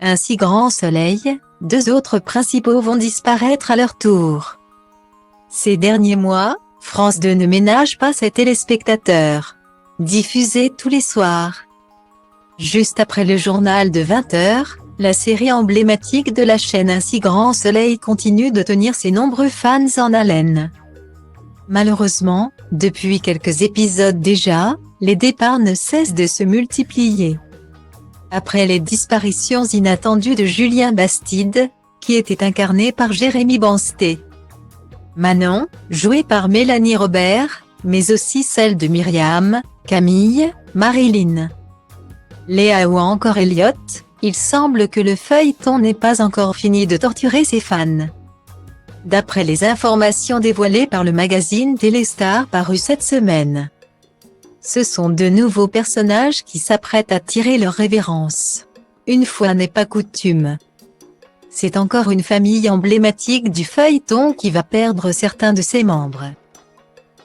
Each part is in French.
Un si grand soleil, deux autres principaux vont disparaître à leur tour. Ces derniers mois, France 2 ne ménage pas ses téléspectateurs. Diffusée tous les soirs. Juste après le journal de 20h, la série emblématique de la chaîne Un si grand soleil continue de tenir ses nombreux fans en haleine. Malheureusement, depuis quelques épisodes déjà, les départs ne cessent de se multiplier. Après les disparitions inattendues de Julien Bastide, qui était incarné par Jérémy Bansté. Manon, jouée par Mélanie Robert, mais aussi celle de Myriam, Camille, Marilyn, Léa ou encore Elliot, il semble que le feuilleton n'ait pas encore fini de torturer ses fans. D'après les informations dévoilées par le magazine Téléstar paru cette semaine, ce sont de nouveaux personnages qui s'apprêtent à tirer leur révérence. Une fois n'est pas coutume. C'est encore une famille emblématique du feuilleton qui va perdre certains de ses membres.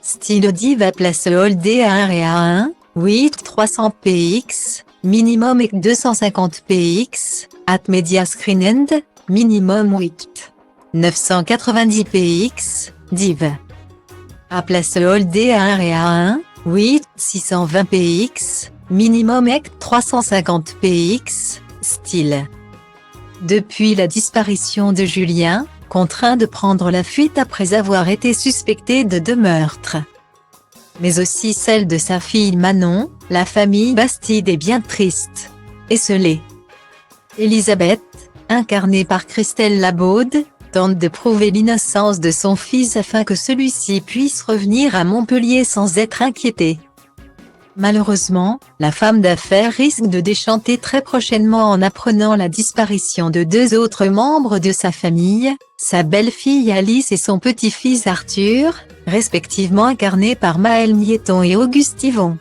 Style Audi va placer Holdé à 1 et à 1, 8 300 px, minimum et 250 px, at Media Screen End, minimum 8 990 px, div. À place Holdé à 1 et à 1, 8 620 px, minimum et 350 px, style. Depuis la disparition de Julien, contraint de prendre la fuite après avoir été suspecté de 2 meurtres, mais aussi celle de sa fille Manon, la famille Bastide est bien triste. Esselée. Elisabeth, incarnée par Christelle Labaude, tente de prouver l'innocence de son fils afin que celui-ci puisse revenir à Montpellier sans être inquiété. Malheureusement, la femme d'affaires risque de déchanter très prochainement en apprenant la disparition de 2 autres membres de sa famille, sa belle-fille Alice et son petit-fils Arthur, respectivement incarnés par Maël Miéton et Auguste Yvon.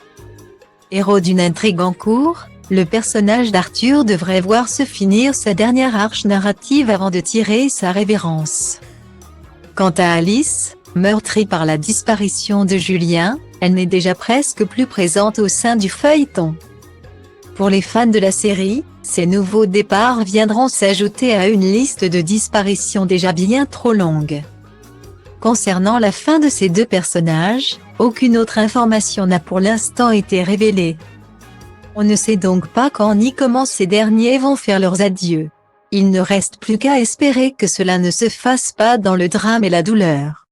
Héros d'une intrigue en cours, le personnage d'Arthur devrait voir se finir sa dernière arche narrative avant de tirer sa révérence. Quant à Alice, meurtrie par la disparition de Julien, elle n'est déjà presque plus présente au sein du feuilleton. Pour les fans de la série, ces nouveaux départs viendront s'ajouter à une liste de disparitions déjà bien trop longue. Concernant la fin de ces 2 personnages, aucune autre information n'a pour l'instant été révélée. On ne sait donc pas quand ni comment ces derniers vont faire leurs adieux. Il ne reste plus qu'à espérer que cela ne se fasse pas dans le drame et la douleur.